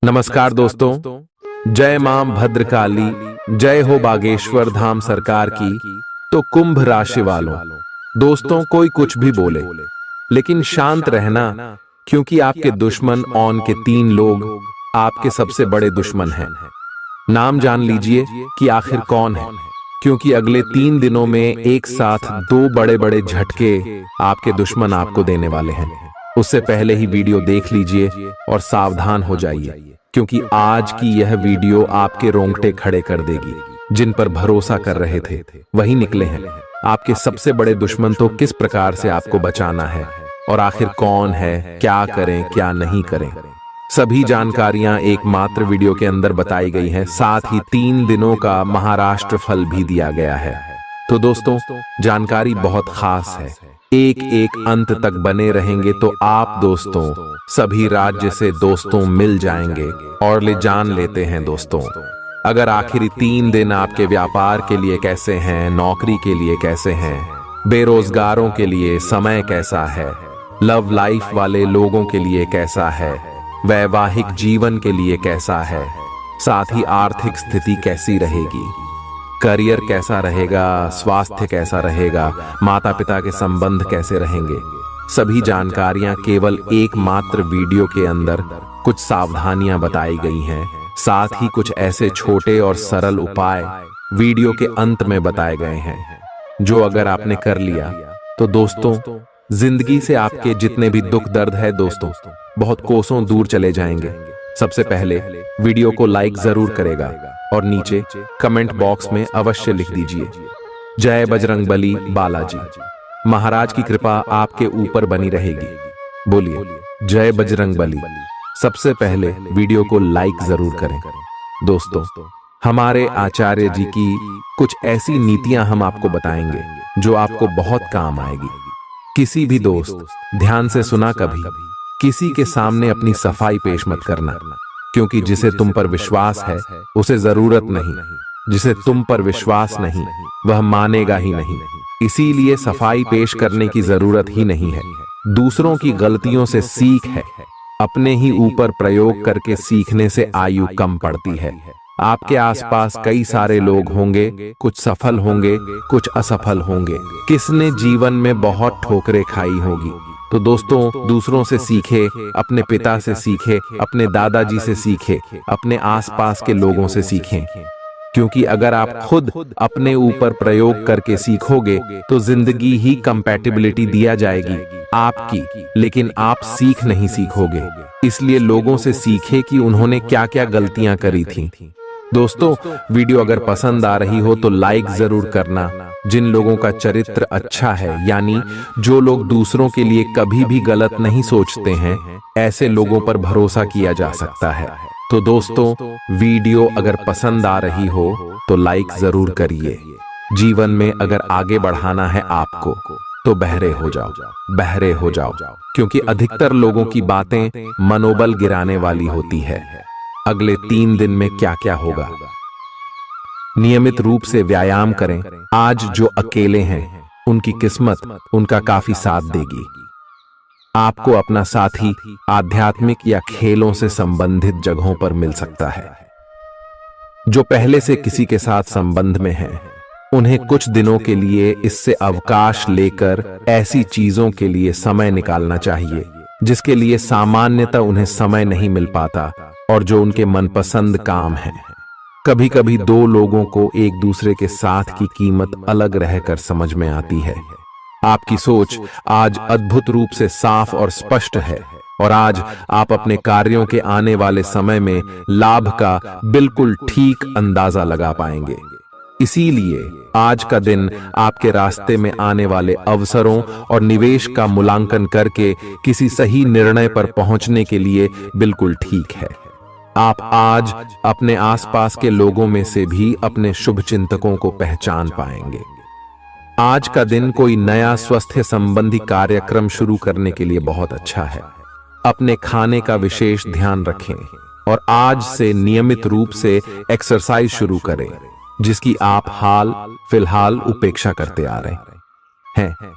नमस्कार दोस्तों, जय मां भद्रकाली, जय हो बागेश्वर धाम सरकार की। तो कुंभ राशि वालों, दोस्तों कोई कुछ भी बोले लेकिन शांत रहना, क्योंकि आपके दुश्मन ऑन के 3 लोग आपके सबसे बड़े दुश्मन हैं। नाम जान लीजिए कि आखिर कौन है, क्योंकि अगले 3 दिनों में एक साथ 2 बड़े बड़े झटके आपके दुश्मन आपको देने वाले हैं। उससे पहले ही वीडियो देख लीजिए और सावधान हो जाइए, क्योंकि आज की यह वीडियो आपके रोंगटे खड़े कर देगी। जिन पर भरोसा कर रहे थे वही निकले हैं आपके सबसे बड़े दुश्मन। तो किस प्रकार से आपको बचाना है और आखिर कौन है, क्या करें क्या नहीं करें, सभी जानकारियां एकमात्र वीडियो के अंदर बताई गई हैं। साथ ही 3 दिनों का महाराष्ट्र फल भी दिया गया है। तो दोस्तों जानकारी बहुत खास है, एक एक अंत तक बने रहेंगे तो आप दोस्तों सभी राज्य से दोस्तों मिल जाएंगे और ले जान लेते हैं। दोस्तों अगर आखिरी 3 दिन आपके व्यापार के लिए कैसे हैं, नौकरी के लिए कैसे हैं, बेरोजगारों के लिए समय कैसा है, लव लाइफ वाले लोगों के लिए कैसा है, वैवाहिक जीवन के लिए कैसा है, साथ ही आर्थिक स्थिति कैसी रहेगी, करियर कैसा रहेगा, स्वास्थ्य कैसा रहेगा, माता पिता के संबंध कैसे रहेंगे, सभी जानकारियां केवल एकमात्र वीडियो के अंदर कुछ सावधानियां बताई गई हैं। साथ ही कुछ ऐसे छोटे और सरल उपाय वीडियो के अंत में बताए गए हैं, जो अगर आपने कर लिया तो दोस्तों जिंदगी से आपके जितने भी दुख दर्द है दोस्तों बहुत कोसों दूर चले जाएंगे। सबसे पहले वीडियो को लाइक जरूर करेगा और नीचे कमेंट बॉक्स में अवश्य लिख दीजिए जय बजरंगबली बालाजी। महाराज की कृपा आपके ऊपर बनी रहेगी। बोलिए जय बजरंगबली। सबसे पहले वीडियो को लाइक जरूर करें। दोस्तों हमारे आचार्य जी की कुछ ऐसी नीतियां हम आपको बताएंगे जो आपको बहुत काम आएगी। किसी भी दोस्त ध्यान से सुना, कभी किसी के सामने अपनी सफाई पेश मत करना, क्योंकि जिसे तुम पर विश्वास है उसे जरूरत नहीं, जिसे तुम पर विश्वास नहीं वह मानेगा ही नहीं। इसीलिए सफाई पेश करने की जरूरत ही नहीं है। दूसरों की गलतियों से सीख है, अपने ही ऊपर प्रयोग करके सीखने से आयु कम पड़ती है। आपके आसपास कई सारे लोग होंगे, कुछ सफल होंगे कुछ असफल होंगे, किसने जीवन में बहुत ठोकरें खाई होगी। तो दोस्तों दूसरों से सीखे, अपने पिता से सीखे, अपने दादाजी से सीखे, अपने आसपास के लोगों से सीखें, क्योंकि अगर आप खुद अपने ऊपर प्रयोग करके सीखोगे तो जिंदगी ही कंपैटिबिलिटी दिया जाएगी आपकी, लेकिन आप सीख नहीं सीखोगे। इसलिए लोगों से सीखे कि उन्होंने क्या क्या गलतियां करी थी। दोस्तों वीडियो अगर पसंद आ रही हो तो लाइक जरूर करना। जिन लोगों का चरित्र अच्छा है, यानी जो लोग दूसरों के लिए कभी भी गलत नहीं सोचते हैं, ऐसे लोगों पर भरोसा किया जा सकता है। तो दोस्तों वीडियो अगर पसंद आ रही हो तो लाइक जरूर करिए। जीवन में अगर आगे बढ़ाना है आपको तो बहरे हो जाओ, बहरे हो जाओ, क्योंकि अधिकतर लोगों की बातें मनोबल गिराने वाली होती है। अगले 3 दिन में क्या क्या होगा, नियमित रूप से व्यायाम करें। आज जो अकेले हैं उनकी किस्मत उनका काफी साथ देगी। आपको अपना साथी आध्यात्मिक या खेलों से संबंधित जगहों पर मिल सकता है। जो पहले से किसी के साथ संबंध में हैं, उन्हें कुछ दिनों के लिए इससे अवकाश लेकर ऐसी चीजों के लिए समय निकालना चाहिए जिसके लिए सामान्यतः उन्हें समय नहीं मिल पाता और जो उनके मनपसंद काम है। कभी कभी 2 लोगों को एक दूसरे के साथ की कीमत अलग रहकर समझ में आती है। आपकी सोच आज अद्भुत रूप से साफ और स्पष्ट है और आज आप अपने कार्यों के आने वाले समय में लाभ का बिल्कुल ठीक अंदाजा लगा पाएंगे। इसीलिए आज का दिन आपके रास्ते में आने वाले अवसरों और निवेश का मूल्यांकन करके किसी सही निर्णय पर पहुंचने के लिए बिल्कुल ठीक है। आप आज अपने आसपास के लोगों में से भी अपने शुभ चिंतकों को पहचान पाएंगे। आज का दिन कोई नया स्वास्थ्य संबंधी कार्यक्रम शुरू करने के लिए बहुत अच्छा है। अपने खाने का विशेष ध्यान रखें और आज से नियमित रूप से एक्सरसाइज शुरू करें, जिसकी आप हाल फिलहाल उपेक्षा करते आ रहे हैं।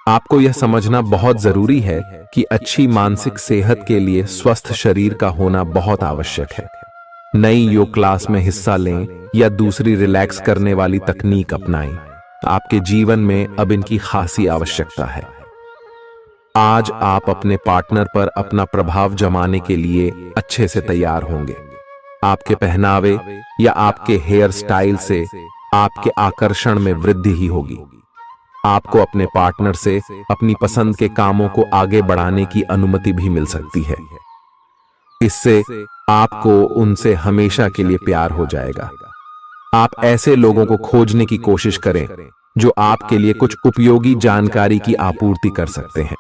आपको यह समझना बहुत जरूरी है कि अच्छी मानसिक सेहत के लिए स्वस्थ शरीर का होना बहुत आवश्यक है। नई योग क्लास में हिस्सा लें या दूसरी रिलैक्स करने वाली तकनीक अपनाएं। आपके जीवन में अब इनकी खासी आवश्यकता है। आज आप अपने पार्टनर पर अपना प्रभाव जमाने के लिए अच्छे से तैयार होंगे। आपके पहनावे या आपके हेयर स्टाइल से आपके आकर्षण में वृद्धि ही होगी। आपको अपने पार्टनर से अपनी पसंद के कामों को आगे बढ़ाने की अनुमति भी मिल सकती है। इससे आपको उनसे हमेशा के लिए प्यार हो जाएगा। आप ऐसे लोगों को खोजने की कोशिश करें जो आपके लिए कुछ उपयोगी जानकारी की आपूर्ति कर सकते हैं।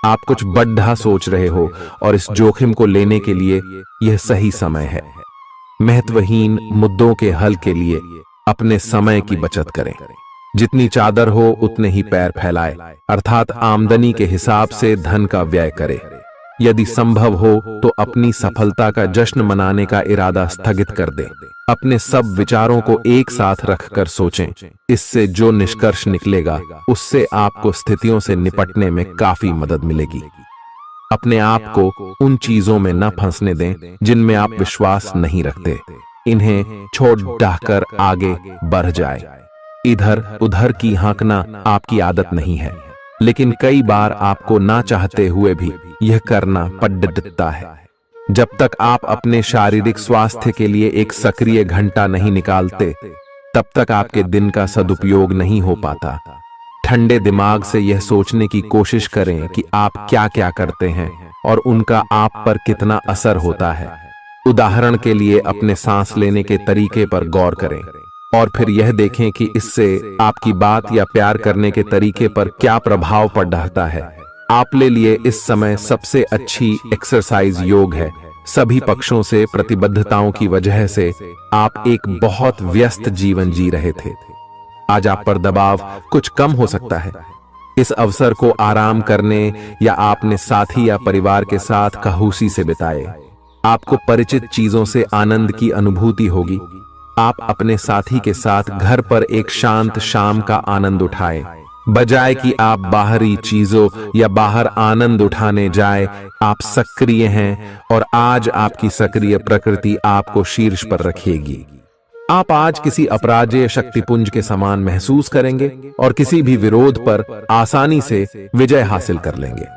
आप कुछ बड़ा सोच रहे हो और इस जोखिम को लेने के लिए यह सही समय है। महत्वहीन मुद्दों के हल के लिए अपने समय की बचत करें। जितनी चादर हो उतने ही पैर फैलाए, अर्थात आमदनी के हिसाब से धन का व्यय करे। यदि संभव हो तो अपनी सफलता का जश्न मनाने का इरादा स्थगित कर दें। अपने सब विचारों को एक साथ रखकर सोचें। इससे जो निष्कर्ष निकलेगा उससे आपको स्थितियों से निपटने में काफी मदद मिलेगी। अपने आप को उन चीजों में न फंसने दें जिनमें आप विश्वास नहीं रखते। इन्हें छोड़ डाहकर आगे बढ़ जाए। इधर उधर की हाँकना आपकी आदत नहीं है, लेकिन कई बार आपको ना चाहते हुए भी यह करना पड़ता है। जब तक आप अपने शारीरिक स्वास्थ्य के लिए एक सक्रिय घंटा नहीं निकालते, तब तक आपके दिन का सदुपयोग नहीं हो पाता। ठंडे दिमाग से यह सोचने की कोशिश करें कि आप क्या क्या करते हैं और उनका आप पर कितना असर होता है। उदाहरण के लिए अपने सांस लेने के तरीके पर गौर करें और फिर यह देखें कि इससे आपकी बात या प्यार करने के तरीके पर क्या प्रभाव पड़ रहा है। आपके लिए इस समय सबसे अच्छी एक्सरसाइज योग है। सभी पक्षों से प्रतिबद्धताओं की वजह से आप एक बहुत व्यस्त जीवन जी रहे थे। आज आप पर दबाव कुछ कम हो सकता है। इस अवसर को आराम करने या अपने साथी या परिवार के साथ खहूसी से बिताए। आपको परिचित चीजों से आनंद की अनुभूति होगी। आप अपने साथी के साथ घर पर एक शांत शाम का आनंद उठाएं, बजाय कि आप बाहरी चीजों या बाहर आनंद उठाने जाए। आप सक्रिय हैं और आज आपकी सक्रिय प्रकृति आपको शीर्ष पर रखेगी। आप आज किसी अपराजेय शक्तिपुंज के समान महसूस करेंगे और किसी भी विरोध पर आसानी से विजय हासिल कर लेंगे।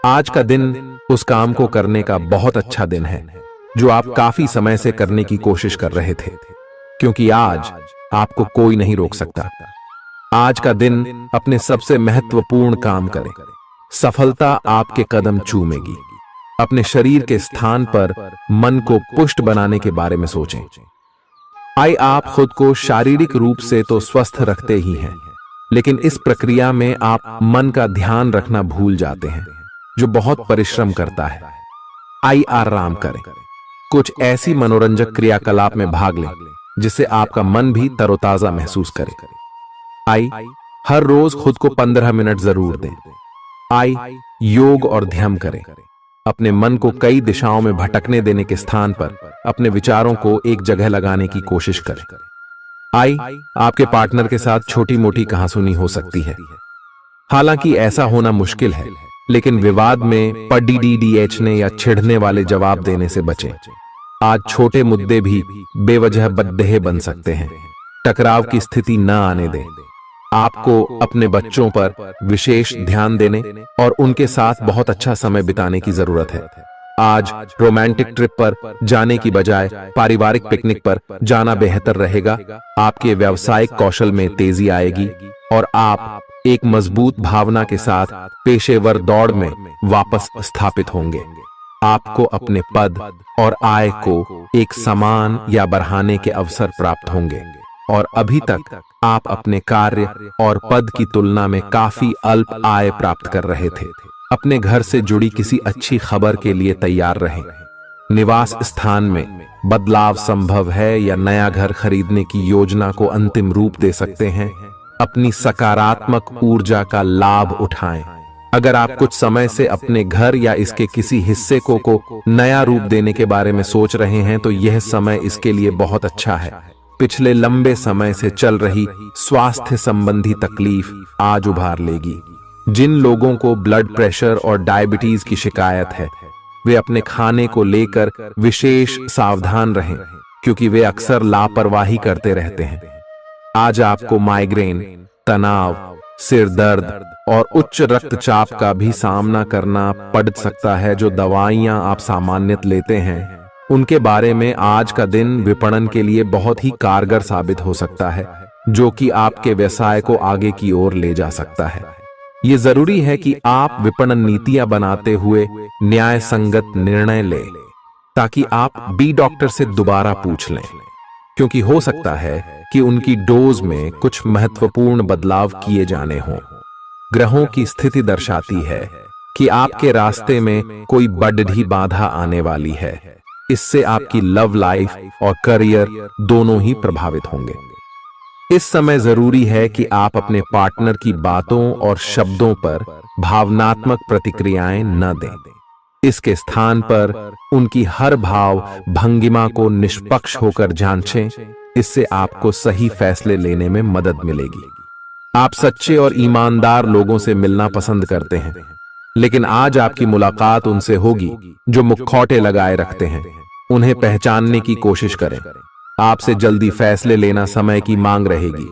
आज का दिन उस काम को करने का बहुत अच्छा दिन है जो आप काफी समय से करने की कोशिश कर रहे थे, क्योंकि आज आपको कोई नहीं रोक सकता। आज का दिन अपने सबसे महत्वपूर्ण काम करें। सफलता आपके कदम चूमेगी। अपने शरीर के स्थान पर मन को पुष्ट बनाने के बारे में सोचें। आप खुद को शारीरिक रूप से तो स्वस्थ रखते ही हैं, लेकिन इस प्रक्रिया में आप मन का ध्यान रखना भूल जाते हैं, जो बहुत परिश्रम करता है। आराम करें। कुछ ऐसी मनोरंजक क्रियाकलाप में भाग लें जिससे आपका मन भी तरोताजा महसूस करे। हर रोज खुद को 15 मिनट जरूर दें। योग और ध्यान करें। अपने मन को कई दिशाओं में भटकने देने के स्थान पर अपने विचारों को एक जगह लगाने की कोशिश करें। आपके पार्टनर के साथ छोटी मोटी कहासुनी हो सकती है। हालांकि ऐसा होना मुश्किल है, लेकिन विवाद में पढ़ने या छिड़ने वाले जवाब देने से बचें। आज छोटे मुद्दे भी बेवजह बद्देह बन सकते हैं। टकराव की स्थिति न आने दें। आपको अपने बच्चों पर विशेष ध्यान देने और उनके साथ बहुत अच्छा समय बिताने की जरूरत है। आज रोमांटिक ट्रिप पर जाने की बजाय पारिवारिक पिकनिक पर जाना बेहतर रहेगा। आपके व्यावसायिक कौशल में तेजी आएगी और आप एक मजबूत भावना के साथ पेशेवर दौड़ में वापस स्थापित होंगे। आपको अपने पद और आय को एक समान या बढ़ाने के अवसर प्राप्त होंगे और अभी तक आप अपने कार्य और पद की तुलना में काफी अल्प आय प्राप्त कर रहे थे। अपने घर से जुड़ी किसी अच्छी खबर के लिए तैयार रहें। निवास स्थान में बदलाव संभव है या नया घर खरीदने की योजना को अंतिम रूप दे सकते हैं। अपनी सकारात्मक ऊर्जा का लाभ उठाएं। अगर आप कुछ समय से अपने घर या इसके किसी हिस्से को नया रूप देने के बारे में सोच रहे हैं तो यह समय इसके लिए बहुत अच्छा है। पिछले लंबे समय से चल रही स्वास्थ्य संबंधी तकलीफ आज उभार लेगी। जिन लोगों को ब्लड प्रेशर और डायबिटीज की शिकायत है, वे अपने खाने को लेकर विशेष सावधान रहें, क्योंकि वे अक्सर लापरवाही करते रहते हैं। आज आपको माइग्रेन, तनाव, सिर दर्द और उच्च रक्तचाप का भी सामना करना पड़ सकता है। जो दवाइयां आप सामान्यतः लेते हैं, उनके बारे में आज का दिन विपणन के लिए बहुत ही कारगर साबित हो सकता है, जो कि आपके व्यवसाय को आगे की ओर ले जा सकता है। ये जरूरी है कि आप विपणन नीतियां बनाते हुए न्याय संगत निर्णय लें, ताकि आप बी डॉक्टर से दोबारा पूछ लें, क्योंकि हो सकता है कि उनकी डोज में कुछ महत्वपूर्ण बदलाव किए जाने हों। ग्रहों की स्थिति दर्शाती है कि आपके रास्ते में कोई बड़ी बाधा आने वाली है। इससे आपकी लव लाइफ और करियर दोनों ही प्रभावित होंगे। इस समय जरूरी है कि आप अपने पार्टनर की बातों और शब्दों पर भावनात्मक प्रतिक्रियाएं न दें। इसके स्थान पर उनकी हर भाव भंगिमा को निष्पक्ष होकर जांचें। इससे आपको सही फैसले लेने में मदद मिलेगी। आप सच्चे और ईमानदार लोगों से मिलना पसंद करते हैं, लेकिन आज आपकी मुलाकात उनसे होगी जो मुखौटे लगाए रखते हैं। उन्हें पहचानने की कोशिश करें। आपसे जल्दी फैसले लेना समय की मांग रहेगी।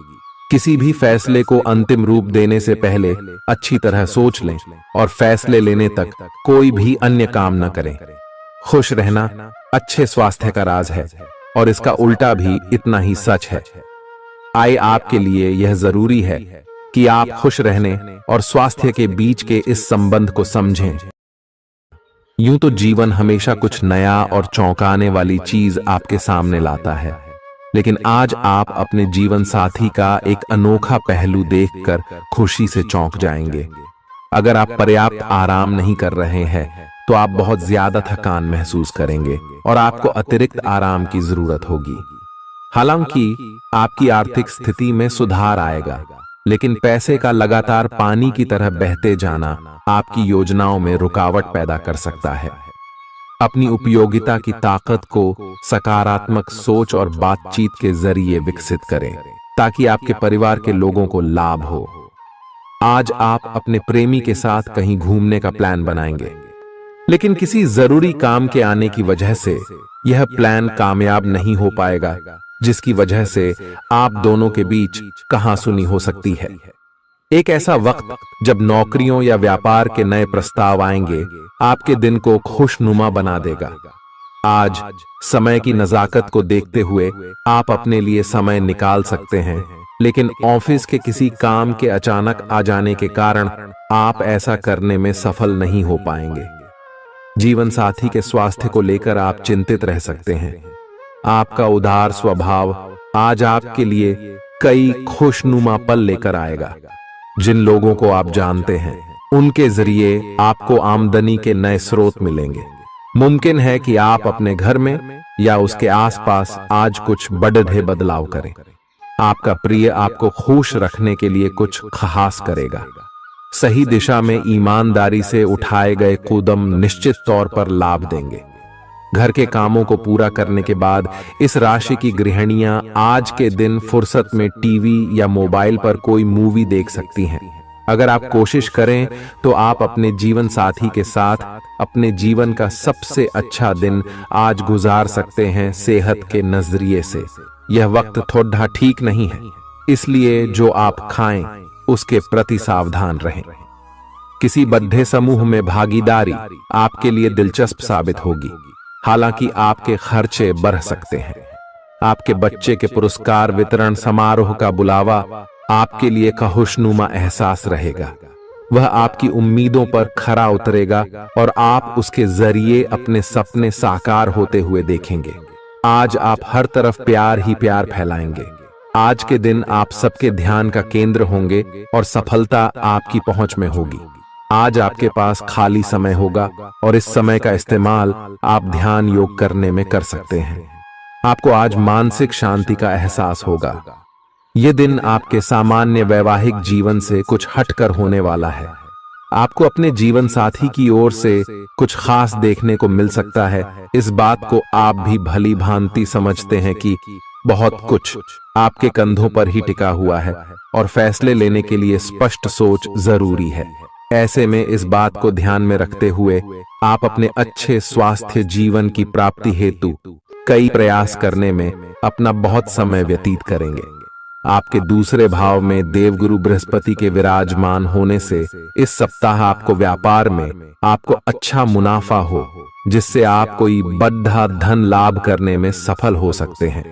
किसी भी फैसले को अंतिम रूप देने से पहले अच्छी तरह सोच लें और फैसले लेने तक कोई भी अन्य काम न करें। खुश रहना अच्छे स्वास्थ्य का राज है, और इसका उल्टा भी इतना ही सच है। आए आपके लिए यह जरूरी है कि आप खुश रहने और स्वास्थ्य के बीच के इस संबंध को समझें। यूं तो जीवन हमेशा कुछ नया और चौंकाने वाली चीज आपके सामने लाता है, लेकिन आज आप अपने जीवन साथी का एक अनोखा पहलू देखकर खुशी से चौंक जाएंगे। अगर आप पर्याप्त आराम नहीं कर रहे हैं, तो आप बहुत ज्यादा थकान महसूस करेंगे और आपको अतिरिक्त आराम की जरूरत होगी। हालांकि आपकी आर्थिक स्थिति में सुधार आएगा, लेकिन पैसे का लगातार पानी की तरह बहते जाना आपकी योजनाओं में रुकावट पैदा कर सकता है। अपनी उपयोगिता की ताकत को सकारात्मक सोच और बातचीत के जरिए विकसित करें, ताकि आपके परिवार के लोगों को लाभ हो। आज आप अपने प्रेमी के साथ कहीं घूमने का प्लान बनाएंगे, लेकिन किसी जरूरी काम के आने की वजह से यह प्लान कामयाब नहीं हो पाएगा, जिसकी वजह से आप दोनों के बीच कहासुनी हो सकती है। एक ऐसा वक्त जब नौकरियों या व्यापार के नए प्रस्ताव आएंगे, आपके दिन को खुशनुमा बना देगा। आज समय की नजाकत को देखते हुए आप अपने लिए समय निकाल सकते हैं, लेकिन ऑफिस के किसी काम के अचानक आ जाने के कारण आप ऐसा करने में सफल नहीं हो पाएंगे। जीवन साथी के स्वास्थ्य को लेकर आप चिंतित रह सकते हैं। आपका उदार स्वभाव आज आपके लिए कई खुशनुमा पल लेकर आएगा। जिन लोगों को आप जानते हैं, उनके जरिए आपको आमदनी के नए स्रोत मिलेंगे। मुमकिन है कि आप अपने घर में या उसके आसपास आज कुछ बड़े बदलाव करें। आपका प्रिय आपको खुश रखने के लिए कुछ खास करेगा। सही दिशा में ईमानदारी से उठाए गए कदम निश्चित तौर पर लाभ देंगे। घर के कामों को पूरा करने के बाद इस राशि की गृहिणियां आज के दिन फुर्सत में टीवी या मोबाइल पर कोई मूवी देख सकती हैं। अगर आप कोशिश करें तो आप अपने जीवन साथी के साथ अपने जीवन का सबसे अच्छा दिन आज गुजार सकते हैं। सेहत के नजरिए से यह वक्त थोड़ा ठीक नहीं है, इसलिए जो आप खाएं उसके प्रति सावधान रहें। किसी बड्ढे समूह में भागीदारी आपके लिए दिलचस्प साबित होगी, हालांकि आपके खर्चे बढ़ सकते हैं। आपके बच्चे के पुरस्कार वितरण समारोह का बुलावा आपके लिए खुशनुमा एहसास रहेगा। वह आपकी उम्मीदों पर खरा उतरेगा और आप उसके जरिए अपने सपने साकार होते हुए देखेंगे। आज आप हर तरफ प्यार ही प्यार फैलाएंगे। आज के दिन आप सबके ध्यान का केंद्र होंगे और सफलता आपकी पहुंच में होगी। आज आपके पास खाली समय होगा और इस समय का इस्तेमाल आप ध्यान योग करने में कर सकते हैं। आपको आज मानसिक शांति का एहसास होगा। यह दिन आपके सामान्य वैवाहिक जीवन से कुछ हटकर होने वाला है। आपको अपने जीवन साथी की ओर से कुछ खास देखने को मिल सकता है। इस बात को आप भी भली भांति समझते हैं कि बहुत कुछ आपके कंधों पर ही टिका हुआ है और फैसले लेने के लिए स्पष्ट सोच जरूरी है। ऐसे में इस बात को ध्यान में रखते हुए आप अपने अच्छे स्वास्थ्य जीवन की प्राप्ति हेतु कई प्रयास करने में अपना बहुत समय व्यतीत करेंगे। आपके दूसरे भाव में देवगुरु बृहस्पति के विराजमान होने से इस सप्ताह आपको व्यापार में आपको अच्छा मुनाफा हो, जिससे आप कोई बड़ा धन लाभ करने में सफल हो सकते हैं।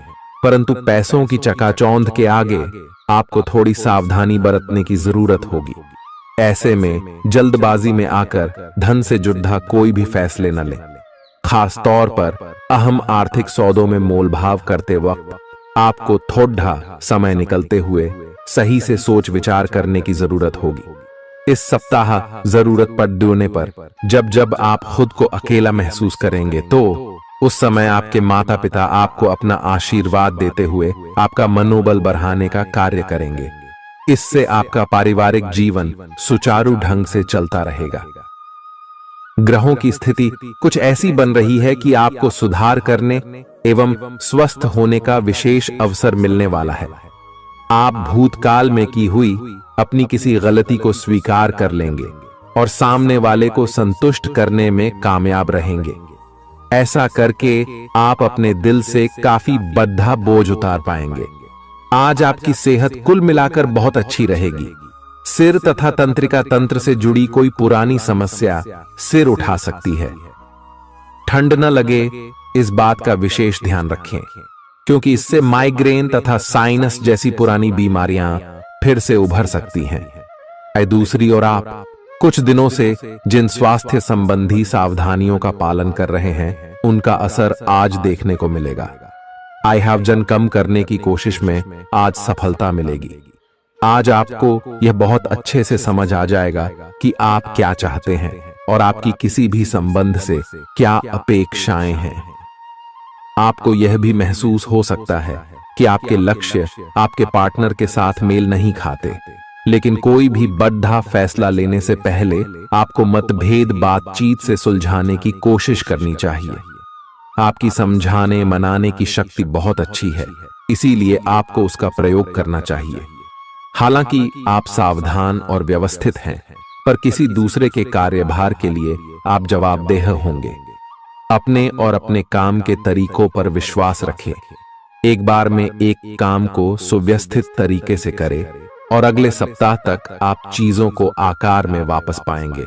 परंतु पैसों की चकाचौंध के आगे आपको थोड़ी सावधानी बरतने की जरूरत होगी। ऐसे में जल्दबाजी में आकर धन से जुड़ा कोई भी फैसले न लें। खास तौर पर अहम आर्थिक सौदों में मोलभाव करते वक्त आपको थोड़ा समय निकलते हुए सही से सोच विचार करने की जरूरत होगी। इस सप्ताह जरूरत पड़ने पर जब जब आप खुद को अकेला महसूस करेंगे तो उस समय आपके माता पिता आपको अपना आशीर्वाद देते हुए आपका मनोबल बढ़ाने का कार्य करेंगे। इससे आपका पारिवारिक जीवन सुचारू ढंग से चलता रहेगा। ग्रहों की स्थिति कुछ ऐसी बन रही है कि आपको सुधार करने एवं स्वस्थ होने का विशेष अवसर मिलने वाला है। आप भूतकाल में की हुई अपनी किसी गलती को स्वीकार कर लेंगे और सामने वाले को संतुष्ट करने में कामयाब रहेंगे। ऐसा करके आप अपने दिल से काफी बड़ा बोझ उतार पाएंगे। आज आपकी सेहत कुल मिलाकर बहुत अच्छी रहेगी। सिर तथा तंत्रिका तंत्र से जुड़ी कोई पुरानी समस्या सिर उठा सकती है। ठंड न लगे, इस बात का विशेष ध्यान रखें, क्योंकि इससे माइग्रेन तथा साइनस जैसी पुरानी बीमारियां फिर से उभर सकती हैं। दूसरी ओर आप कुछ दिनों से जिन स्वास्थ्य संबंधी सावधानियों का पालन कर रहे हैं, उनका असर आज देखने को मिलेगा। वजन कम करने की कोशिश में आज सफलता मिलेगी। आज आपको यह बहुत अच्छे से समझ आ जाएगा कि आप क्या चाहते हैं और आपकी किसी भी संबंध से क्या अपेक्षाएं हैं। आपको यह भी महसूस हो सकता है कि आपके लक्ष्य आपके पार्टनर के साथ मेल नहीं खाते, लेकिन कोई भी बड़ा फैसला लेने से पहले आपको मतभेद बातचीत से सुलझाने की कोशिश करनी चाहिए। आपकी समझाने मनाने की शक्ति बहुत अच्छी है, इसीलिए आपको उसका प्रयोग करना चाहिए। हालांकि आप सावधान और व्यवस्थित हैं, पर किसी दूसरे के कार्यभार के लिए आप जवाबदेह होंगे। अपने और अपने काम के तरीकों पर विश्वास रखें। एक बार में एक काम को सुव्यवस्थित तरीके से करें और अगले सप्ताह तक आप चीजों को आकार में वापस पाएंगे।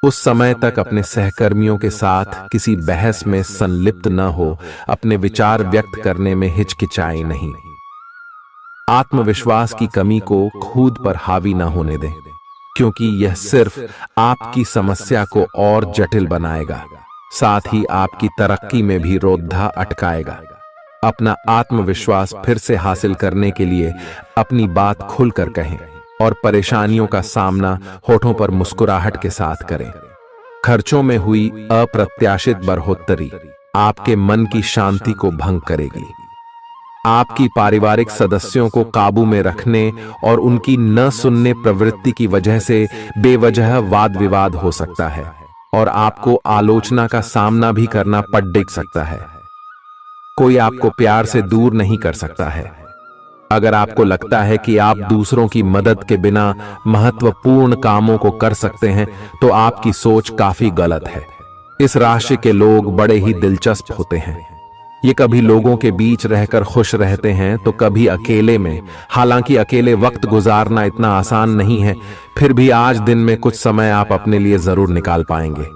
उस समय तक अपने सहकर्मियों के साथ किसी बहस में संलिप्त न हो, अपने विचार व्यक्त करने में हिचकिचाएं नहीं। आत्मविश्वास की कमी को खुद पर हावी न होने दें, क्योंकि यह सिर्फ आपकी समस्या को और जटिल बनाएगा, साथ ही आपकी तरक्की में भी रोधा अटकाएगा। अपना आत्मविश्वास फिर से हासिल करने के लिए अपनी बात खुलकर कहें और परेशानियों का सामना होठों पर मुस्कुराहट के साथ करें। खर्चों में हुई अप्रत्याशित बढ़ोतरी आपके मन की शांति को भंग करेगी। आपकी पारिवारिक सदस्यों को काबू में रखने और उनकी न सुनने प्रवृत्ति की वजह से बेवजह वाद विवाद हो सकता है और आपको आलोचना का सामना भी करना पड़ सकता है। कोई आपको प्यार से दूर नहीं कर सकता है। अगर आपको लगता है कि आप दूसरों की मदद के बिना महत्वपूर्ण कामों को कर सकते हैं, तो आपकी सोच काफी गलत है। इस राशि के लोग बड़े ही दिलचस्प होते हैं। ये कभी लोगों के बीच रहकर खुश रहते हैं तो कभी अकेले में। हालांकि अकेले वक्त गुजारना इतना आसान नहीं है, फिर भी आज दिन में कुछ समय आप अपने लिए जरूर निकाल पाएंगे।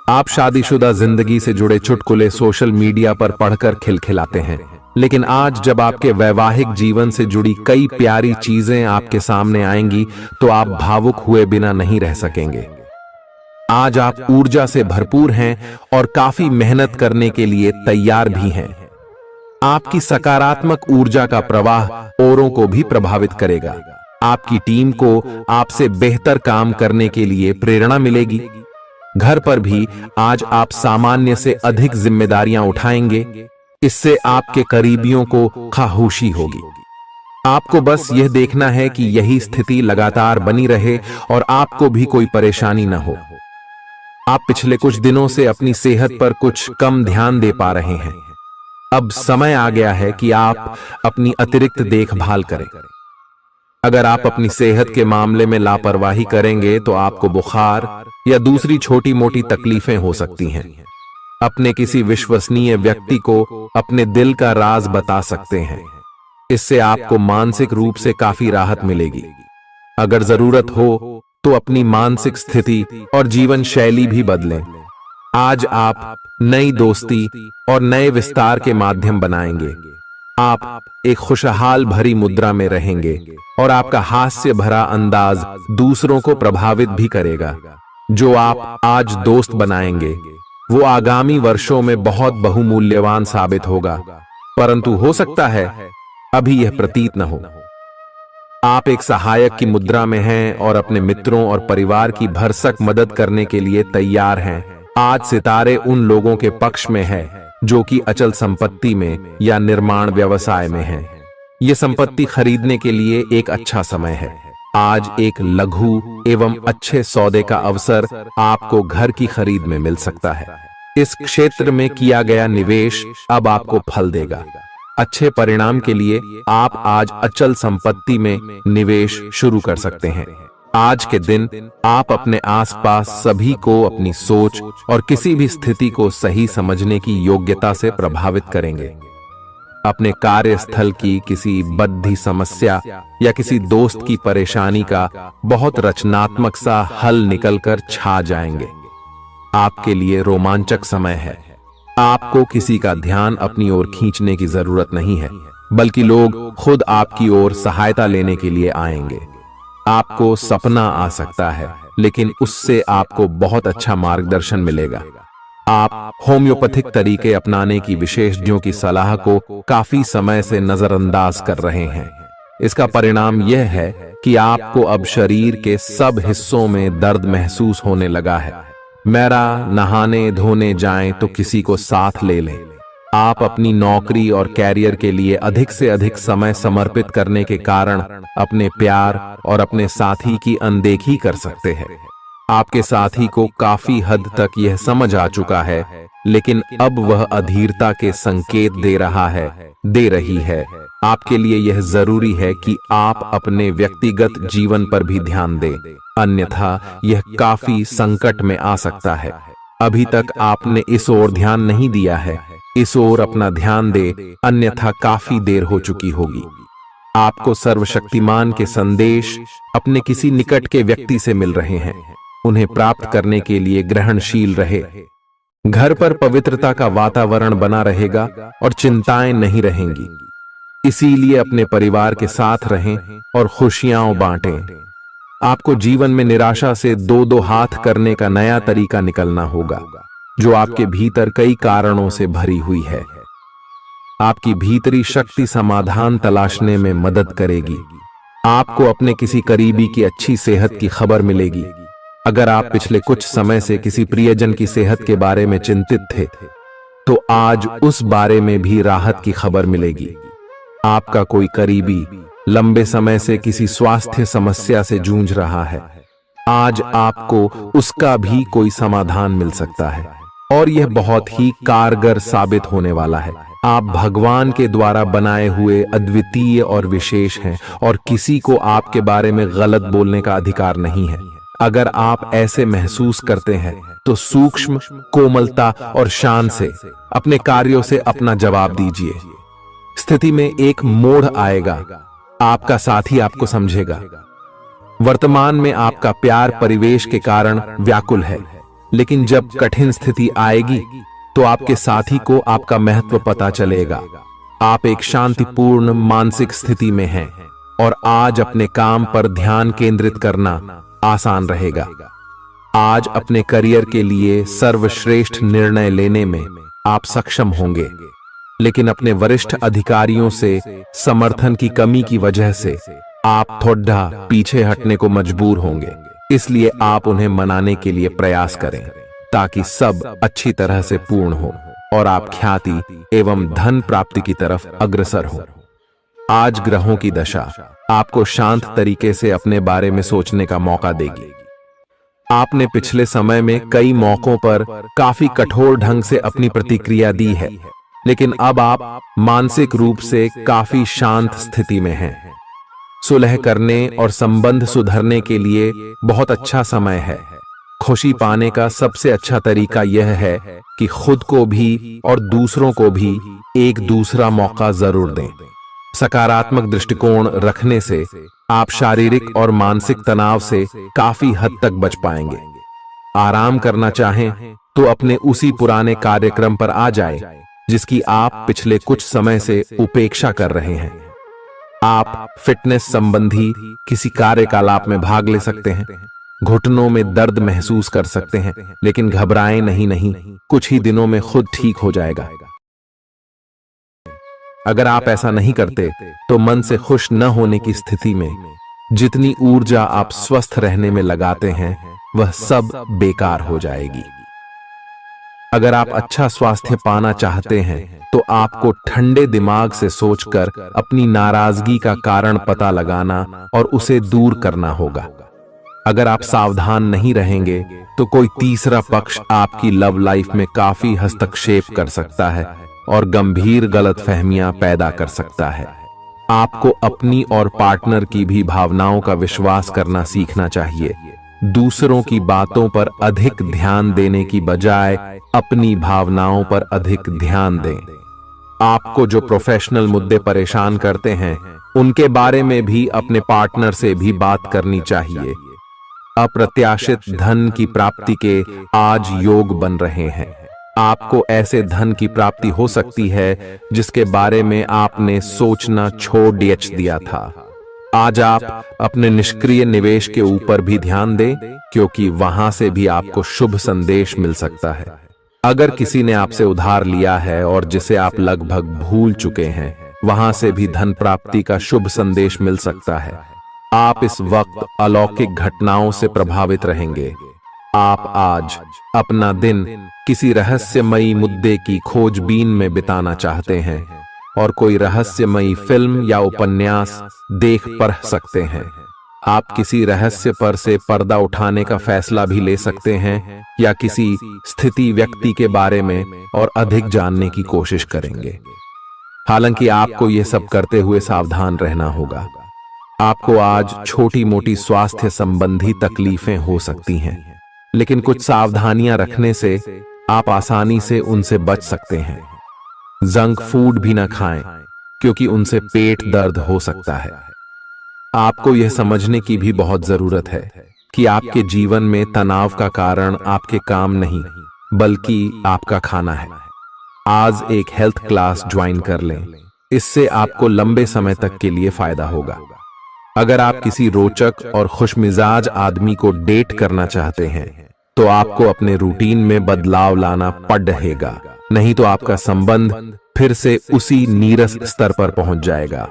आप शादीशुदा जिंदगी से जुड़े चुटकुले सोशल मीडिया पर पढ़कर खिलखिलाते हैं, लेकिन आज जब आपके वैवाहिक जीवन से जुड़ी कई प्यारी चीजें आपके सामने आएंगी तो आप भावुक हुए बिना नहीं रह सकेंगे। आज आप ऊर्जा से भरपूर हैं और काफी मेहनत करने के लिए तैयार भी हैं। आपकी सकारात्मक ऊर्जा का प्रवाह औरों को भी प्रभावित करेगा। आपकी टीम को आपसे बेहतर काम करने के लिए प्रेरणा मिलेगी। घर पर भी आज आप सामान्य से अधिक जिम्मेदारियां उठाएंगे। इससे आपके करीबियों को खामोशी होगी। आपको बस यह देखना है कि यही स्थिति लगातार बनी रहे और आपको भी कोई परेशानी न हो। आप पिछले कुछ दिनों से अपनी सेहत पर कुछ कम ध्यान दे पा रहे हैं। अब समय आ गया है कि आप अपनी अतिरिक्त देखभाल करें। अगर आप अपनी सेहत के मामले में लापरवाही करेंगे तो आपको बुखार या दूसरी छोटी मोटी तकलीफें हो सकती हैं। अपने किसी विश्वसनीय व्यक्ति को अपने दिल का राज बता सकते हैं। इससे आपको मानसिक रूप से काफी राहत मिलेगी। अगर जरूरत हो तो अपनी मानसिक स्थिति और जीवन शैली भी बदलें। आज आप नई दोस्ती और नए विस्तार के माध्यम बनाएंगे। आप एक खुशहाल भरी मुद्रा में रहेंगे और आपका हास्य भरा अंदाज दूसरों को प्रभावित भी करेगा। जो आप आज दोस्त बनाएंगे वो आगामी वर्षों में बहुत बहुमूल्यवान साबित होगा, परंतु हो सकता है अभी यह प्रतीत न हो। आप एक सहायक की मुद्रा में हैं और अपने मित्रों और परिवार की भरसक मदद करने के लिए तैयार हैं। आज सितारे उन लोगों के पक्ष में है जो कि अचल संपत्ति में या निर्माण व्यवसाय में हैं। ये संपत्ति खरीदने के लिए एक अच्छा समय है। आज एक लघु एवं अच्छे सौदे का अवसर आपको घर की खरीद में मिल सकता है। इस क्षेत्र में किया गया निवेश अब आपको फल देगा। अच्छे परिणाम के लिए आप आज अचल संपत्ति में निवेश शुरू कर सकते हैं। आज के दिन आप अपने आसपास सभी को अपनी सोच और किसी भी स्थिति को सही समझने की योग्यता से प्रभावित करेंगे। अपने कार्यस्थल की किसी बद्धी समस्या या किसी दोस्त की परेशानी का बहुत रचनात्मक सा हल निकलकर छा जाएंगे। आपके लिए रोमांचक समय है। आपको किसी का ध्यान अपनी ओर खींचने की जरूरत नहीं है, बल्कि लोग खुद आपकी ओर सहायता लेने के लिए आएंगे। आपको सपना आ सकता है, लेकिन उससे आपको बहुत अच्छा मार्गदर्शन मिलेगा। आप होम्योपैथिक तरीके अपनाने की विशेषज्ञों की सलाह को काफी समय से नजरअंदाज कर रहे हैं। इसका परिणाम यह है कि आपको अब शरीर के सब हिस्सों में दर्द महसूस होने लगा है। मेरा नहाने धोने जाएं तो किसी को साथ ले लें। आप अपनी नौकरी और कैरियर के लिए अधिक से अधिक समय समर्पित करने के कारण अपने प्यार और अपने साथी की अनदेखी कर सकते हैं। आपके साथी को काफी हद तक यह समझ आ चुका है, लेकिन अब वह अधीरता के संकेत दे रही है। आपके लिए यह जरूरी है कि आप अपने व्यक्तिगत जीवन पर भी ध्यान दें, अन्यथा यह काफी संकट में आ सकता है। अभी तक आपने इस ओर ध्यान नहीं दिया है, इस ओर अपना ध्यान दे, अन्यथा काफी देर हो चुकी होगी। आपको सर्वशक्तिमान के संदेश अपने किसी निकट के व्यक्ति से मिल रहे हैं। उन्हें प्राप्त करने के लिए ग्रहणशील रहे। घर पर पवित्रता का वातावरण बना रहेगा और चिंताएं नहीं रहेंगी। इसीलिए अपने परिवार के साथ रहें और खुशियां बांटें। आपको जीवन में निराशा से दो हाथ करने का नया तरीका निकलना होगा, जो आपके भीतर कई कारणों से भरी हुई है। आपकी भीतरी शक्ति समाधान तलाशने में मदद करेगी। आपको अपने किसी करीबी की अच्छी सेहत की खबर मिलेगी। अगर आप पिछले कुछ समय से किसी प्रियजन की सेहत के बारे में चिंतित थे, तो आज उस बारे में भी राहत की खबर मिलेगी। आपका कोई करीबी लंबे समय से किसी स्वास्थ्य समस्या से जूझ रहा है, आज आपको उसका भी कोई समाधान मिल सकता है और यह बहुत ही कारगर साबित होने वाला है। आप भगवान के द्वारा बनाए हुए अद्वितीय और विशेष हैं और किसी को आपके बारे में गलत बोलने का अधिकार नहीं है। अगर आप ऐसे महसूस करते हैं तो सूक्ष्म, कोमलता और शान से अपने कार्यों से अपना जवाब दीजिए। स्थिति में एक मोड़ आएगा, आपका साथी आपको समझेगा। वर्तमान में आपका प्यार परिवेश के कारण व्याकुल है, लेकिन जब कठिन स्थिति आएगी तो आपके साथी को आपका महत्व पता चलेगा। आप एक शांतिपूर्ण मानसिक स्थिति में हैं और आज अपने काम पर ध्यान केंद्रित करना आसान रहेगा। आज अपने करियर के लिए सर्वश्रेष्ठ निर्णय लेने में आप सक्षम होंगे, लेकिन अपने वरिष्ठ अधिकारियों से समर्थन की कमी की वजह से आप थोड़ा पीछे हटने को मजबूर होंगे। इसलिए आप उन्हें मनाने के लिए प्रयास करें ताकि सब अच्छी तरह से पूर्ण हो और आप ख्याति एवं धन प्राप्ति की तरफ अग्रसर हो। आज ग्रहों की दशा आपको शांत तरीके से अपने बारे में सोचने का मौका देगी। आपने पिछले समय में कई मौकों पर काफी कठोर ढंग से अपनी प्रतिक्रिया दी है, लेकिन अब आप मानसिक रूप से काफी शांत स्थिति में हैं। सुलह करने और संबंध सुधरने के लिए बहुत अच्छा समय है। खुशी पाने का सबसे अच्छा तरीका यह है कि खुद को भी और दूसरों को भी एक दूसरा मौका जरूर दें। सकारात्मक दृष्टिकोण रखने से आप शारीरिक और मानसिक तनाव से काफी हद तक बच पाएंगे। आराम करना चाहें तो अपने उसी पुराने कार्यक्रम पर आ जाए जिसकी आप पिछले कुछ समय से उपेक्षा कर रहे हैं। आप फिटनेस संबंधी किसी कार्यकलाप में भाग ले सकते हैं। घुटनों में दर्द महसूस कर सकते हैं, लेकिन घबराएं नहीं, कुछ ही दिनों में खुद ठीक हो जाएगा। अगर आप ऐसा नहीं करते तो मन से खुश न होने की स्थिति में जितनी ऊर्जा आप स्वस्थ रहने में लगाते हैं वह सब बेकार हो जाएगी। अगर आप अच्छा स्वास्थ्य पाना चाहते हैं तो आपको ठंडे दिमाग से सोचकर अपनी नाराजगी का कारण पता लगाना और उसे दूर करना होगा। अगर आप सावधान नहीं रहेंगे तो कोई तीसरा पक्ष आपकी लव लाइफ में काफी हस्तक्षेप कर सकता है और गंभीर गलतफहमियां पैदा कर सकता है। आपको अपनी और पार्टनर की भी भावनाओं का विश्वास करना सीखना चाहिए। दूसरों की बातों पर अधिक ध्यान देने की बजाय अपनी भावनाओं पर अधिक ध्यान दें। आपको जो प्रोफेशनल मुद्दे परेशान करते हैं उनके बारे में भी अपने पार्टनर से भी बात करनी चाहिए। अप्रत्याशित धन की प्राप्ति के आज योग बन रहे हैं। आपको ऐसे धन की प्राप्ति हो सकती है जिसके बारे में आपने सोचना छोड़ दिया था। आज आप अपने निष्क्रिय निवेश के ऊपर भी ध्यान दें, क्योंकि वहां से भी आपको शुभ संदेश मिल सकता है। अगर किसी ने आपसे उधार लिया है और जिसे आप लगभग भूल चुके हैं, वहां से भी धन प्राप्ति का शुभ संदेश मिल सकता है। आप इस वक्त अलौकिक घटनाओं से प्रभावित रहेंगे। आप आज अपना दिन किसी रहस्यमयी मुद्दे की खोजबीन में बिताना चाहते हैं और कोई रहस्यमयी फिल्म या उपन्यास देख पढ़ सकते हैं। आप किसी रहस्य पर से पर्दा उठाने का फैसला भी ले सकते हैं या किसी स्थिति व्यक्ति के बारे में और अधिक जानने की कोशिश करेंगे। हालांकि आपको यह सब करते हुए सावधान रहना होगा। आपको आज छोटी मोटी स्वास्थ्य संबंधी तकलीफें हो सकती हैं, लेकिन कुछ सावधानियां रखने से आप आसानी से उनसे बच सकते हैं। जंक फूड भी न खाएं, क्योंकि उनसे पेट दर्द हो सकता है। आपको यह समझने की भी बहुत जरूरत है कि आपके जीवन में तनाव का कारण आपके काम नहीं, बल्कि आपका खाना है। आज एक हेल्थ क्लास ज्वाइन कर लें, इससे आपको लंबे समय तक के लिए फायदा होगा। अगर आप किसी रोचक और खुशमिजाज आदमी को डेट करना चाहते हैं तो आपको अपने रूटीन में बदलाव लाना पड़ेगा, नहीं तो आपका संबंध फिर से उसी नीरस स्तर पर पहुंच जाएगा।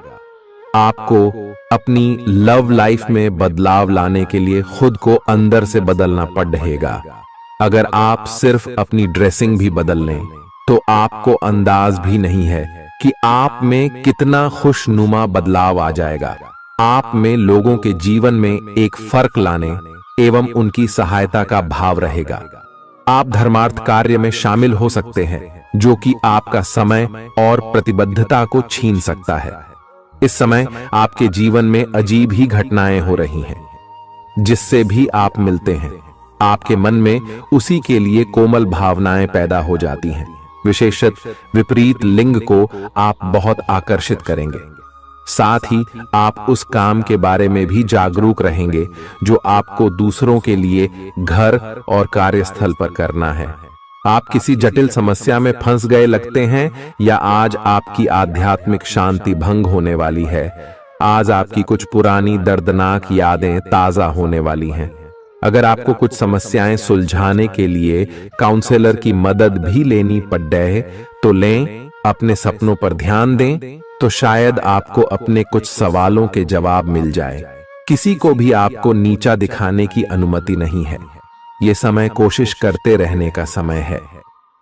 आपको अपनी लव लाइफ में बदलाव लाने के लिए खुद को अंदर से बदलना पड़ेगा। अगर आप सिर्फ अपनी ड्रेसिंग भी बदल लें तो आपको अंदाज भी नहीं है कि आप में कितना खुशनुमा बदलाव आ जाएगा। आप में लोगों के जीवन में एक फर्क लाने एवं उनकी सहायता का भाव रहेगा। आप धर्मार्थ कार्य में शामिल हो सकते हैं, जो कि आपका समय और प्रतिबद्धता को छीन सकता है। इस समय आपके जीवन में अजीब ही घटनाएं हो रही हैं, जिससे भी आप मिलते हैं आपके मन में उसी के लिए कोमल भावनाएं पैदा हो जाती हैं। विशेषतः विपरीत लिंग को आप बहुत आकर्षित करेंगे। साथ ही आप उस काम के बारे में भी जागरूक रहेंगे जो आपको दूसरों के लिए घर और कार्यस्थल पर करना है। आप किसी जटिल समस्या में फंस गए लगते हैं, या आज आपकी आध्यात्मिक शांति भंग होने वाली है। आज आपकी कुछ पुरानी दर्दनाक यादें ताजा होने वाली हैं। अगर आपको कुछ समस्याएं सुलझाने के लिए काउंसलर की मदद भी लेनी पड़े तो लें। अपने सपनों पर ध्यान दें तो शायद आपको अपने कुछ सवालों के जवाब मिल जाए। किसी को भी आपको नीचा दिखाने की अनुमति नहीं है। यह समय कोशिश करते रहने का समय है।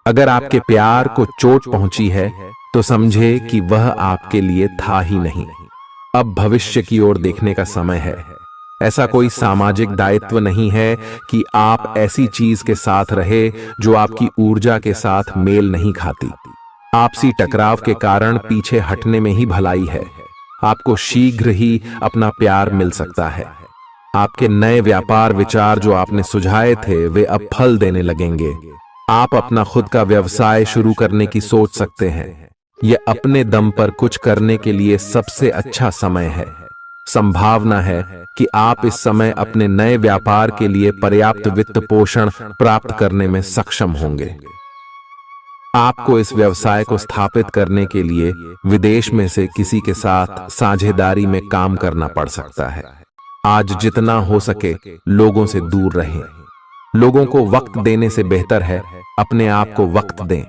अगर आपके प्यार को चोट पहुंची है तो समझे कि वह आपके लिए था ही नहीं। अब भविष्य की ओर देखने का समय है। ऐसा कोई सामाजिक दायित्व नहीं है कि आप ऐसी चीज के साथ रहे जो आपकी ऊर्जा के साथ मेल नहीं खाती। आपसी टकराव के कारण पीछे हटने में ही भलाई है। आपको शीघ्र ही अपना प्यार मिल सकता है। आपके नए व्यापार विचार जो आपने सुझाए थे वे अब फल देने लगेंगे। आप अपना खुद का व्यवसाय शुरू करने की सोच सकते हैं। यह अपने दम पर कुछ करने के लिए सबसे अच्छा समय है। संभावना है कि आप इस समय अपने नए व्यापार के लिए पर्याप्त वित्त पोषण प्राप्त करने में सक्षम होंगे। आपको इस व्यवसाय को स्थापित करने के लिए विदेश में से किसी के साथ साझेदारी में काम करना पड़ सकता है। आज जितना हो सके लोगों से दूर रहें। लोगों को वक्त देने से बेहतर है अपने आप को वक्त दें।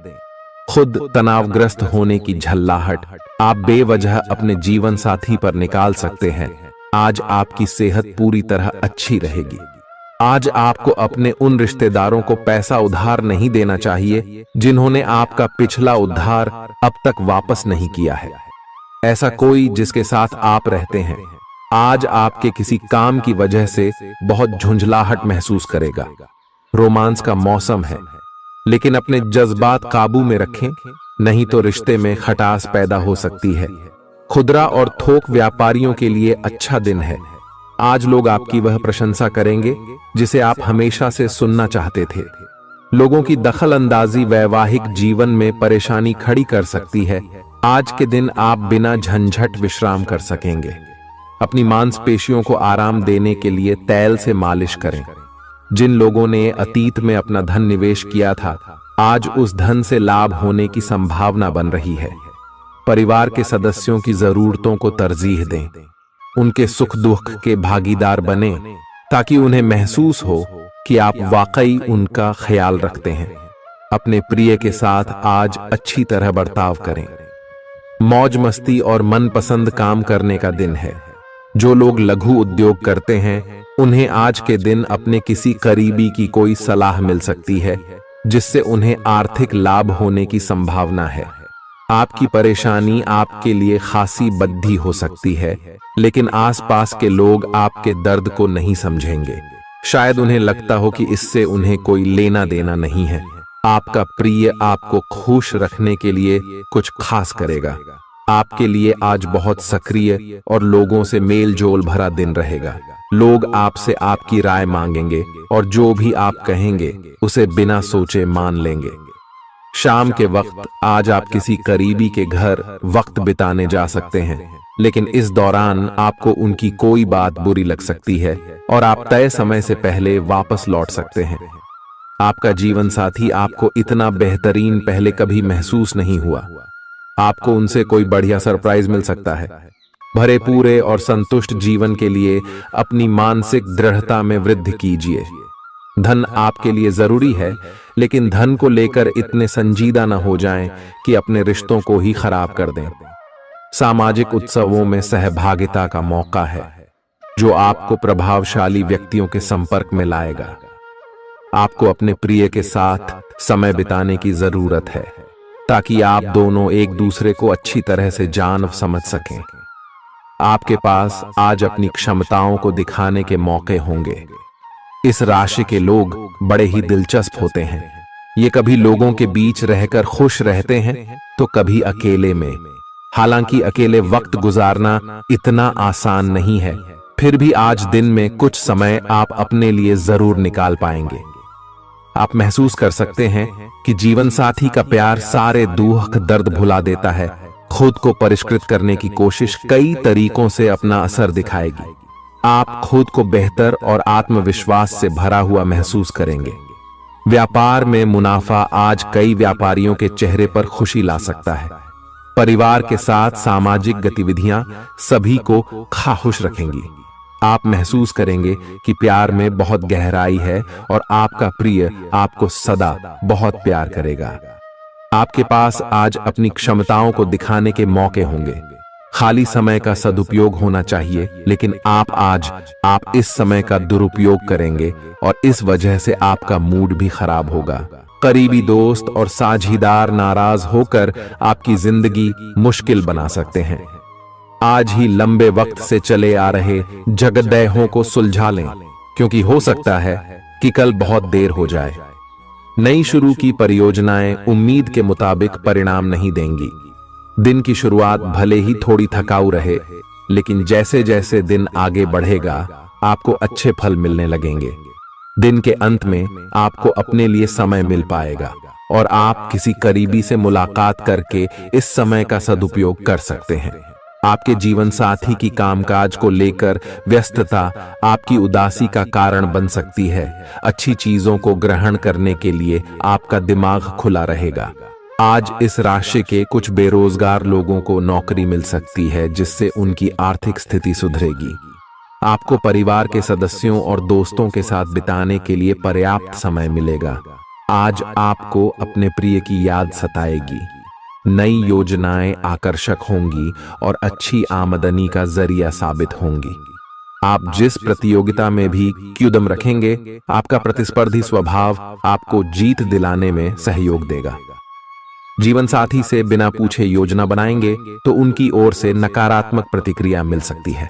खुद तनावग्रस्त होने की झल्लाहट आप बेवजह अपने जीवन साथी पर निकाल सकते हैं। आज आपकी सेहत पूरी तरह अच्छी रहेगी। आज आपको अपने उन रिश्तेदारों को पैसा उधार नहीं देना चाहिए जिन्होंने आपका पिछला उधार अब तक वापस नहीं किया है। ऐसा कोई जिसके साथ आप रहते हैं आज आपके किसी काम की वजह से बहुत झुंझलाहट महसूस करेगा। रोमांस का मौसम है, लेकिन अपने जज्बात काबू में रखें, नहीं तो रिश्ते में खटास पैदा हो सकती है। खुदरा और थोक व्यापारियों के लिए अच्छा दिन है। आज लोग आपकी वह प्रशंसा करेंगे जिसे आप हमेशा से सुनना चाहते थे। लोगों की दखल अंदाजी वैवाहिक जीवन में परेशानी खड़ी कर सकती है। आज के दिन आप बिना झंझट विश्राम कर सकेंगे। अपनी मांसपेशियों को आराम देने के लिए तेल से मालिश करें। जिन लोगों ने अतीत में अपना धन निवेश किया था आज उस धन से लाभ होने की संभावना बन रही है। परिवार के सदस्यों की जरूरतों को तरजीह दें। उनके सुख दुख के भागीदार बने ताकि उन्हें महसूस हो कि आप वाकई उनका ख्याल रखते हैं। अपने प्रिय के साथ आज अच्छी तरह बर्ताव करें। मौज मस्ती और मनपसंद काम करने का दिन है। जो लोग लघु उद्योग करते हैं उन्हें आज के दिन अपने किसी करीबी की कोई सलाह मिल सकती है जिससे उन्हें आर्थिक लाभ होने की संभावना है। आपकी परेशानी आपके लिए खासी बद्धी हो सकती है, लेकिन आसपास के लोग आपके दर्द को नहीं समझेंगे। शायद उन्हें लगता हो कि इससे उन्हें कोई लेना देना नहीं है। आपका प्रिय आपको खुश रखने के लिए कुछ खास करेगा। आपके लिए आज बहुत सक्रिय और लोगों से मेल जोल भरा दिन रहेगा। लोग आपसे आपकी राय मांगेंगे और जो भी आप कहेंगे उसे बिना सोचे मान लेंगे। शाम के वक्त आज आप किसी करीबी के घर वक्त बिताने जा सकते हैं, लेकिन इस दौरान आपको उनकी कोई बात बुरी लग सकती है और आप तय समय से पहले वापस लौट सकते हैं। आपका जीवन साथी आपको इतना बेहतरीन पहले कभी महसूस नहीं हुआ। आपको उनसे कोई बढ़िया सरप्राइज मिल सकता है। भरे पूरे और संतुष्ट जीवन के लिए अपनी मानसिक दृढ़ता में वृद्धि कीजिए। धन आपके लिए जरूरी है, लेकिन धन को लेकर इतने संजीदा न हो जाएं कि अपने रिश्तों को ही खराब कर दें। सामाजिक उत्सवों में सहभागिता का मौका है जो आपको प्रभावशाली व्यक्तियों के संपर्क में लाएगा। आपको अपने प्रिय के साथ समय बिताने की जरूरत है ताकि आप दोनों एक दूसरे को अच्छी तरह से जान समझ सकें। आपके पास आज अपनी क्षमताओं को दिखाने के मौके होंगे। इस राशि के लोग बड़े ही दिलचस्प होते हैं। ये कभी लोगों के बीच रहकर खुश रहते हैं तो कभी अकेले में। हालांकि अकेले वक्त गुजारना इतना आसान नहीं है, फिर भी आज दिन में कुछ समय आप अपने लिए जरूर निकाल पाएंगे। आप महसूस कर सकते हैं कि जीवन साथी का प्यार सारे दुख दर्द भुला देता है। खुद को परिष्कृत करने की कोशिश कई तरीकों से अपना असर दिखाएगी। आप खुद को बेहतर और आत्मविश्वास से भरा हुआ महसूस करेंगे। व्यापार में मुनाफा आज कई व्यापारियों के चेहरे पर खुशी ला सकता है। परिवार के साथ सामाजिक गतिविधियां सभी को खुश रखेंगी। आप महसूस करेंगे कि प्यार में बहुत गहराई है और आपका प्रिय आपको सदा बहुत प्यार करेगा। आपके पास आज अपनी क्षमताओं को दिखाने के मौके होंगे। खाली समय का सदुपयोग होना चाहिए, लेकिन आप इस समय का दुरुपयोग करेंगे और इस वजह से आपका मूड भी खराब होगा। करीबी दोस्त और साझीदार नाराज होकर आपकी जिंदगी मुश्किल बना सकते हैं। आज ही लंबे वक्त से चले आ रहे झगड़ों को सुलझा लें, क्योंकि हो सकता है कि कल बहुत देर हो जाए। नई शुरू की परियोजनाएं उम्मीद के मुताबिक परिणाम नहीं देंगी। दिन की शुरुआत भले ही थोड़ी थकाऊ रहे, लेकिन जैसे जैसे दिन आगे बढ़ेगा आपको अच्छे फल मिलने लगेंगे। दिन के अंत में आपको अपने लिए समय मिल पाएगा और आप किसी करीबी से मुलाकात करके इस समय का सदुपयोग कर सकते हैं। आपके जीवन साथी की कामकाज को लेकर व्यस्तता आपकी उदासी का कारण बन सकती है। अच्छी चीजों को ग्रहण करने के लिए आपका दिमाग खुला रहेगा। आज इस राशि के कुछ बेरोजगार लोगों को नौकरी मिल सकती है, जिससे उनकी आर्थिक स्थिति सुधरेगी। आपको परिवार के सदस्यों और दोस्तों के साथ बिताने के लिए पर्याप्त समय मिलेगा। आज आपको अपने प्रिय की याद सताएगी। नई योजनाएं आकर्षक होंगी और अच्छी आमदनी का जरिया साबित होंगी। आप जिस प्रतियोगिता में भी कदम रखेंगे, आपका प्रतिस्पर्धी स्वभाव आपको जीत दिलाने में सहयोग देगा। जीवन साथी से बिना पूछे योजना बनाएंगे तो उनकी ओर से नकारात्मक प्रतिक्रिया मिल सकती है।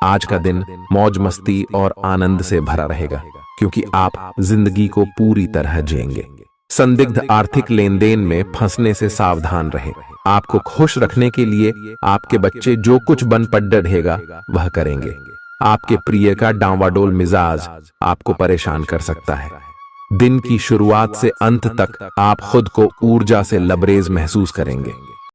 आज का दिन मौज मस्ती और आनंद से भरा रहेगा, क्योंकि आप जिंदगी को पूरी तरह जिएंगे। संदिग्ध आर्थिक लेन देन में फंसने से सावधान रहें। आपको खुश रखने के लिए आपके बच्चे जो कुछ बन पढ़ेगा वह करेंगे। आपके प्रिय का डांवाडोल मिजाज आपको परेशान कर सकता है। दिन की शुरुआत से अंत तक आप खुद को ऊर्जा से लबरेज महसूस करेंगे।